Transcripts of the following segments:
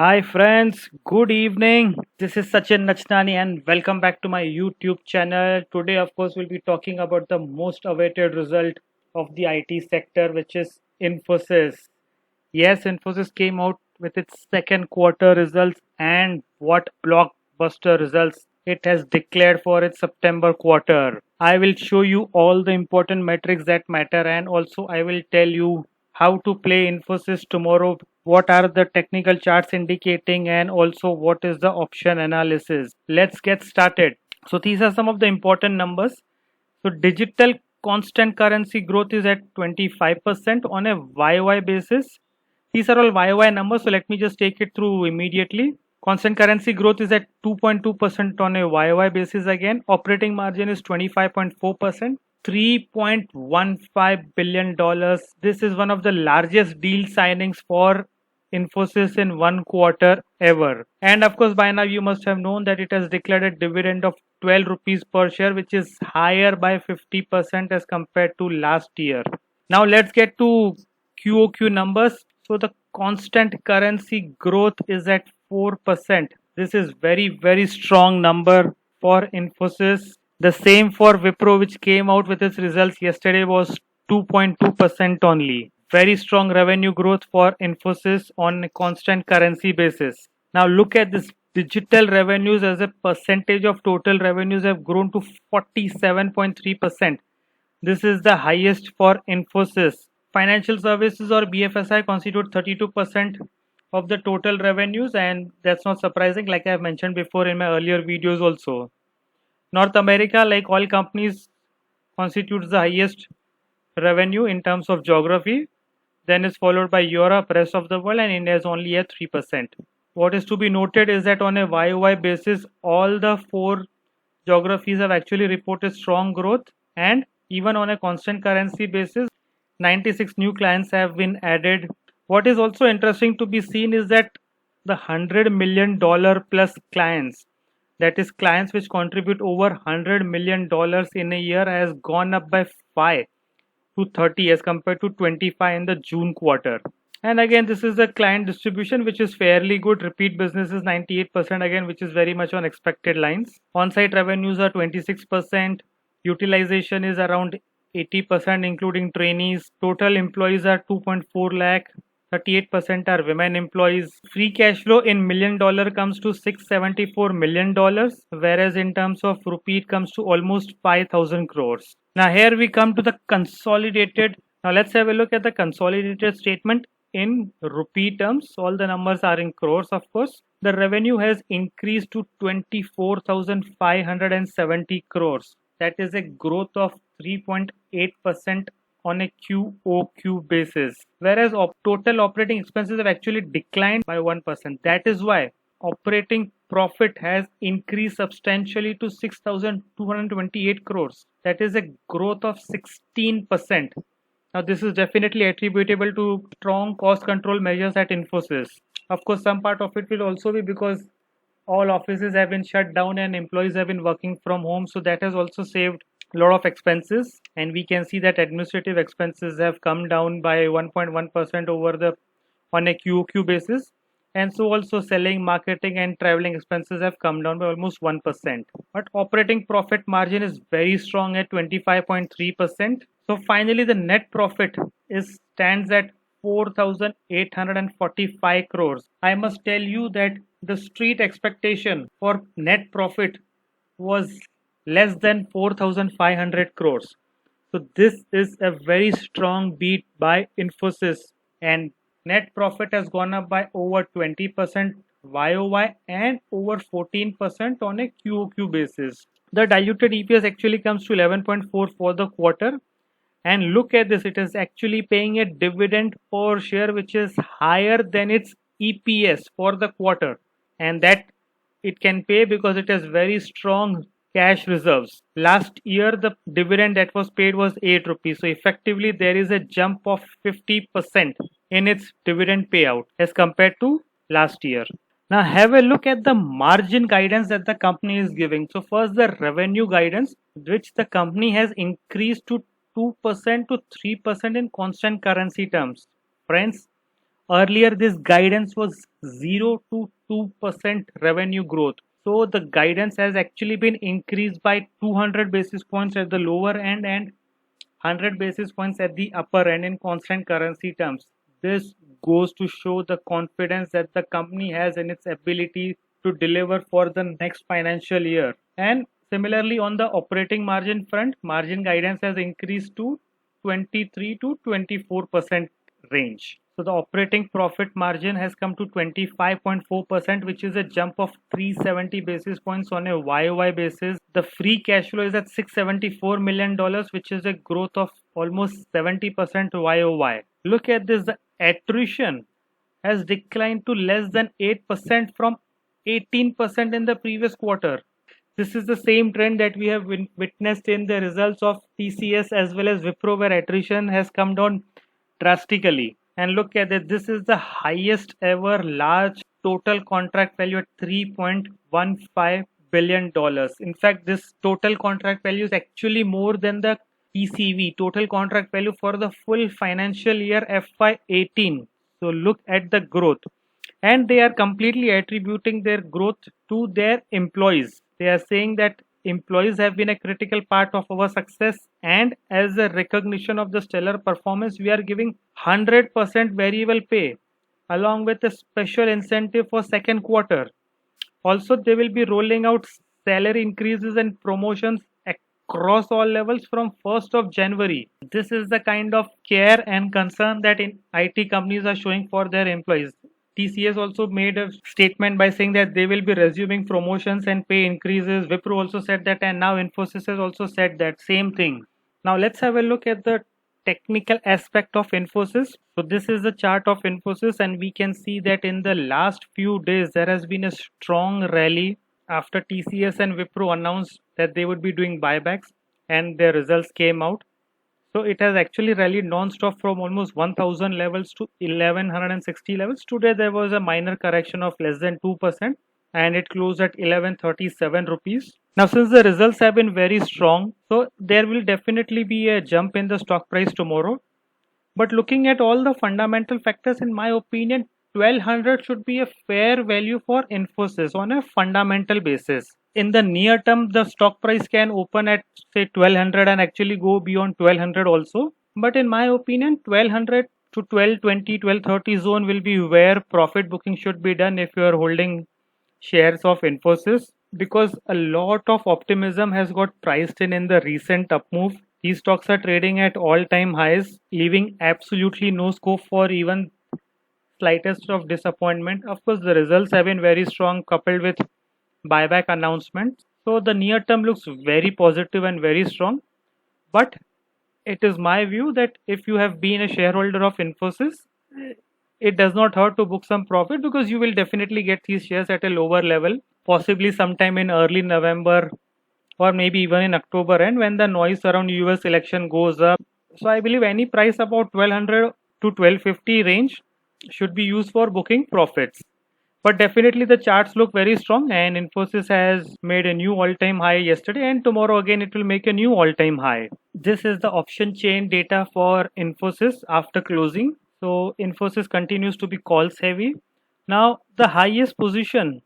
Hi friends, good evening. This is Sachin Nachnani and welcome back to my YouTube channel. Today of course we'll be talking about the most awaited result of the IT sector, which is Infosys. Yes, Infosys came out with its second quarter results, and what blockbuster results it has declared for its September quarter. I will show you all the important metrics that matter, and also I will tell you how to play Infosys tomorrow, what are the technical charts indicating, and also what is the option analysis. Let's get started. So these are some of the important numbers. So digital constant currency growth is at 25% on a YY basis. These are all YY numbers, so let me just take it through immediately. Constant currency growth is at 2.2% on a YY basis again. Operating margin is 25.4%. $3.15 billion. This is one of the largest deal signings for Infosys in one quarter ever. And of course, by now you must have known that it has declared a dividend of 12 rupees per share, which is higher by 50% as compared to last year. Now let's get to QOQ numbers. So the constant currency growth is at 4%. This is very strong number for Infosys. The same for Wipro, which came out with its results yesterday, was 2.2% only. Very strong revenue growth for Infosys on a constant currency basis. Now look at this. Digital revenues as a percentage of total revenues have grown to 47.3%. This is the highest for Infosys. Financial services or BFSI constitute 32% of the total revenues, and that's not surprising, like I've mentioned before in my earlier videos also. North America, like all companies, constitutes the highest revenue in terms of geography. Then is followed by Europe, rest of the world, and India is only at 3%. What is to be noted is that on a YOY basis, all the four geographies have actually reported strong growth, and even on a constant currency basis, 96 new clients have been added. What is also interesting to be seen is that the $100 million plus clients, that is clients which contribute over $100 million in a year, has gone up by 5 to 30 as compared to 25 in the June quarter. And again, this is the client distribution, which is fairly good. Repeat business is 98% again, which is very much on expected lines. On-site revenues are 26%. Utilization is around 80%, including trainees. Total employees are 2.4 lakh. 38% are women employees. Free cash flow in $1 million comes to $674 million, whereas in terms of rupee it comes to almost 5,000 crores. Now here we come to the consolidated. Now let's have a look at the consolidated statement in rupee terms. All the numbers are in crores, of course. The revenue has increased to 24,570 crores. That is a growth of 3.8% on a QOQ basis, whereas total operating expenses have actually declined by 1%. That is why operating profit has increased substantially to 6,228 crores. That is a growth of 16%. Now this is definitely attributable to strong cost control measures at Infosys. Of course, some part of it will also be because all offices have been shut down and employees have been working from home, so that has also saved a lot of expenses, and we can see that administrative expenses have come down by 1.1% over the on a QOQ basis, and so also selling, marketing and traveling expenses have come down by almost 1%. But operating profit margin is very strong at 25.3%. So finally the net profit stands at 4,845 crores. I must tell you that the street expectation for net profit was less than 4,500 crores. So this is a very strong beat by Infosys, and net profit has gone up by over 20% YOY and over 14% on a QOQ basis. The diluted EPS actually comes to 11.4 for the quarter, and look at this, it is actually paying a dividend per share which is higher than its EPS for the quarter, and that it can pay because it has very strong cash reserves. Last year the dividend that was paid was 8 rupees, so effectively there is a jump of 50% in its dividend payout as compared to last year. Now have a look at the margin guidance that the company is giving. So first, the revenue guidance, which the company has increased to 2% to 3% in constant currency terms. Friends, Earlier, this guidance was 0 to 2% revenue growth. So the guidance has actually been increased by 200 basis points at the lower end and 100 basis points at the upper end in constant currency terms. This goes to show the confidence that the company has in its ability to deliver for the next financial year. And similarly, on the operating margin front, margin guidance has increased to 23 to 24% range. So the operating profit margin has come to 25.4%, which is a jump of 370 basis points on a YOY basis. The free cash flow is at $674 million, which is a growth of almost 70% YOY. Look at this, the attrition has declined to less than 8% from 18% in the previous quarter. This is the same trend that we have witnessed in the results of TCS as well as Wipro, where attrition has come down drastically. And look at it, this is the highest ever large total contract value at $3.15 billion. In fact, this total contract value is actually more than the TCV, total contract value, for the full financial year FY18. So look at the growth. And they are completely attributing their growth to their employees. They are saying that employees have been a critical part of our success, and as a recognition of the stellar performance, we are giving 100% variable pay along with a special incentive for second quarter. Also, they will be rolling out salary increases and promotions across all levels from 1st of January. This is the kind of care and concern that IT companies are showing for their employees. TCS also made a statement by saying that they will be resuming promotions and pay increases. Wipro also said that, and now Infosys has also said that same thing. Now let's have a look at the technical aspect of Infosys. So this is the chart of Infosys, and we can see that in the last few days there has been a strong rally after TCS and Wipro announced that they would be doing buybacks and their results came out. So it has actually rallied non-stop from almost 1000 levels to 1160 levels. Today there was a minor correction of less than 2% and it closed at 1137 rupees. Now since the results have been very strong, so there will definitely be a jump in the stock price tomorrow. But looking at all the fundamental factors, in my opinion, 1200 should be a fair value for Infosys on a fundamental basis. In the near term, the stock price can open at say 1200 and actually go beyond 1200 also. But in my opinion, 1200 to 1220, 1230 zone will be where profit booking should be done if you are holding shares of Infosys, because a lot of optimism has got priced in the recent up move. These stocks are trading at all-time highs, leaving absolutely no scope for even slightest of disappointment. Of course, the results have been very strong coupled with buyback announcements. So the near term looks very positive and very strong. But it is my view that if you have been a shareholder of Infosys, it does not hurt to book some profit, because you will definitely get these shares at a lower level, possibly sometime in early November or maybe even in October end when the noise around US election goes up. So I believe any price about 1200 to 1250 range should be used for booking profits. But definitely the charts look very strong, and Infosys has made a new all-time high yesterday, and tomorrow again it will make a new all-time high. This is the option chain data for Infosys after closing. So Infosys continues to be calls heavy. Now the highest position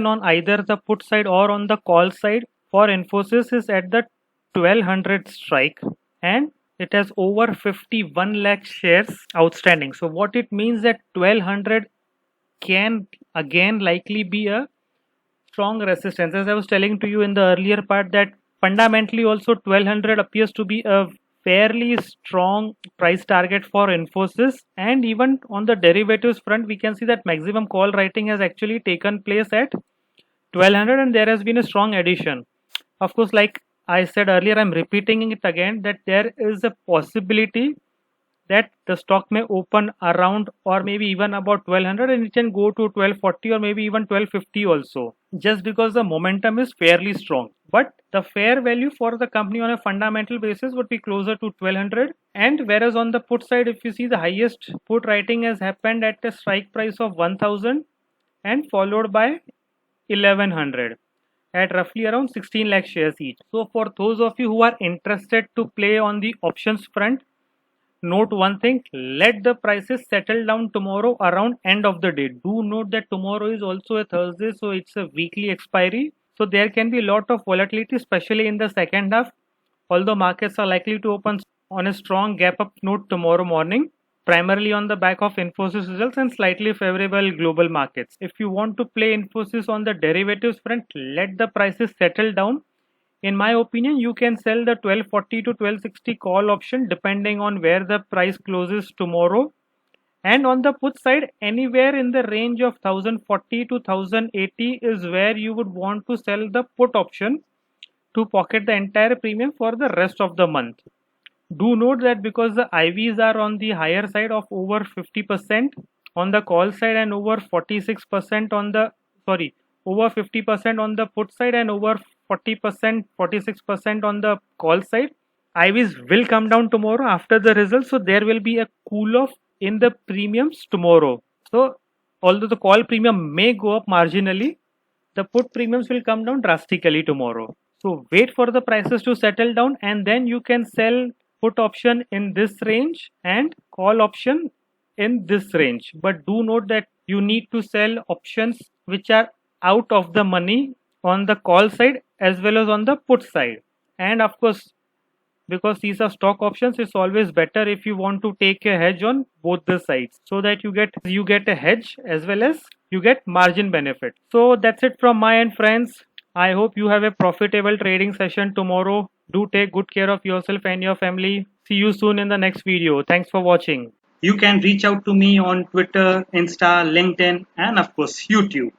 on either the put side or on the call side for Infosys is at the 1200 strike, and it has over 51 lakh shares outstanding. So what it means that 1200 can again likely be a strong resistance. As I was telling to you in the earlier part, that fundamentally also 1200 appears to be a fairly strong price target for Infosys. And even on the derivatives front, we can see that maximum call writing has actually taken place at 1200, and there has been a strong addition. Of course, like I said earlier, I'm repeating it again, that there is a possibility that the stock may open around or maybe even about 1200, and it can go to 1240 or maybe even 1250 also, just because the momentum is fairly strong. But the fair value for the company on a fundamental basis would be closer to 1200. And whereas on the put side, if you see, the highest put writing has happened at a strike price of 1000 and followed by 1100 at roughly around 16 lakh shares each. So for those of you who are interested to play on the options front, note one thing, let the prices settle down tomorrow around end of the day. Do note that tomorrow is also a Thursday, so it's a weekly expiry. So there can be a lot of volatility, especially in the second half. Although markets are likely to open on a strong gap up note tomorrow morning, primarily on the back of Infosys results and slightly favorable global markets. If you want to play Infosys on the derivatives front, let the prices settle down. In my opinion, you can sell the 1240 to 1260 call option depending on where the price closes tomorrow. And on the put side, anywhere in the range of 1040 to 1080 is where you would want to sell the put option to pocket the entire premium for the rest of the month. Do note that because the IVs are on the higher side of over 50% on the call side and over 46% on the over 50% on the put side and over 40% 46% on the call side, IVs will come down tomorrow after the results, so there will be a cool off in the premiums tomorrow. So although the call premium may go up marginally, the put premiums will come down drastically tomorrow. So wait for the prices to settle down and then you can sell put option in this range and call option in this range. But do note that you need to sell options which are out of the money on the call side as well as on the put side. And of course, because these are stock options, it's always better if you want to take a hedge on both the sides so that you get a hedge as well as you get margin benefit. So that's it from my end, friends. I hope you have a profitable trading session tomorrow. Do take good care of yourself and your family. See you soon in the next video. Thanks for watching. You can reach out to me on Twitter, Insta, LinkedIn, and of course YouTube.